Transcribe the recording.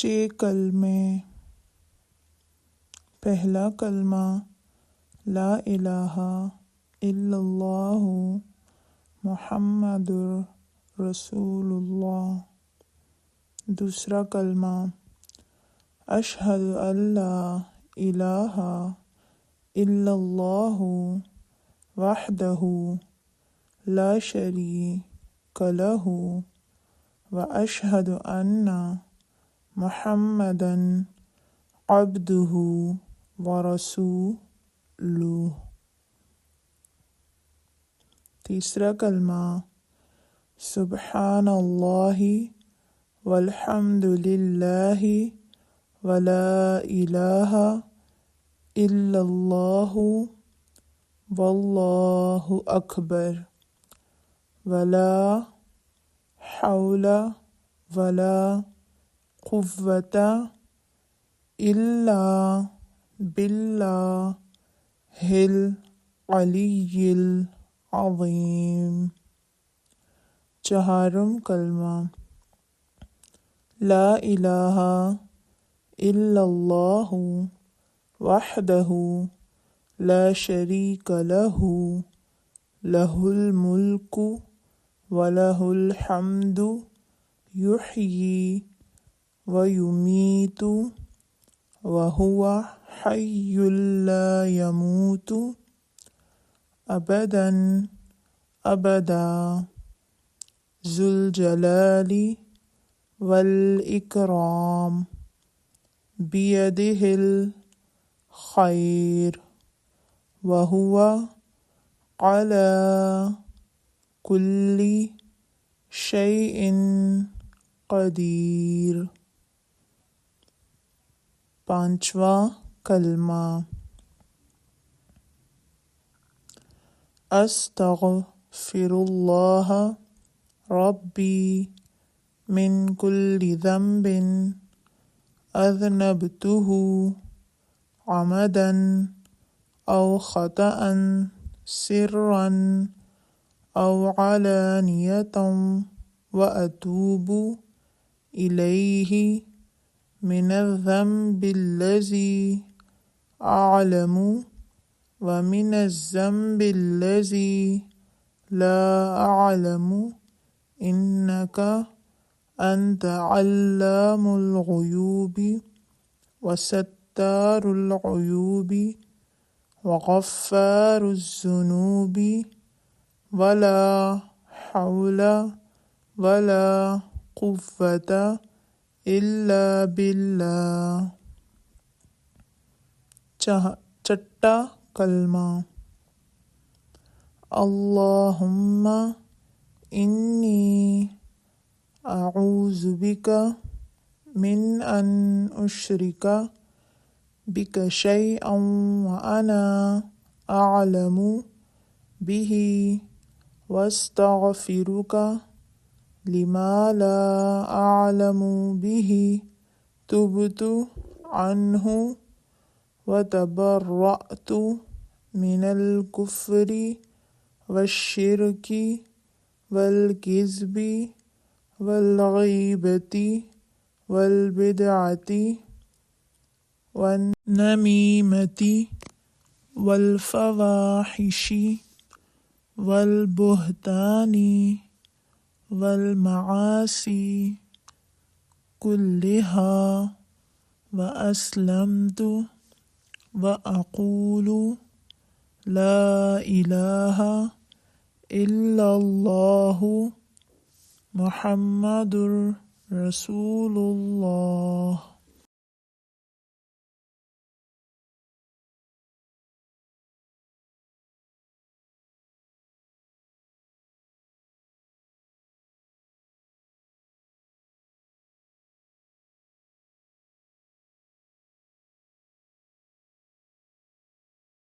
6 کلمے۔ پہلا کلمہ لا الہ الا اللہ محمد رسول اللہ۔ دوسرا کلمہ اشہد ان لا الہ الا اللہ وحدہ لا شریک لہ واشہد ان محمدًا عبدہ ورسولہ۔ تیسرا کلمہ سبحان اللہ والحمد للہ ولا الہ الا اللہ واللہ اکبر ولا حول ولا قوة الا باللہ العلی العظیم۔ چہارم کلمہ لا الہ الا اللہ وحدہ لا شریک لہ لہ الملک ولہ الحمد یحیی ویمیت وہو حی لا یموت ابدا ابدا ذو الجلال والاکرام بیدہ الخیر وہو علی کل شیء قدیر۔ پانچواں کلمہ استغفر اللہ ربی من کل ذنب اذنبتہ عمدا او خطأ سرا او علانیۃ واتوب الیہ من الذنب الذی اعلم ومن الذنب الذی لا اعلم انک انت علام الغیوب وستار العیوب وغفار الذنوب ولا حول ولا قوة الا باللہ۔ چھٹا کلمہ اللہم انی اعوذ بک من ان اشرک بک شیئا وانا اعلم بہ واستغفرک لما لا اعلم بہ تبت عنہ وتبرأت من الکفر والشرک والکذب والغیبۃ والبدعۃ والنمیمۃ والفواحش والبہتان والمعاصی کلہا واسلمت واقول لا الہ الا اللہ محمد رسول اللہ۔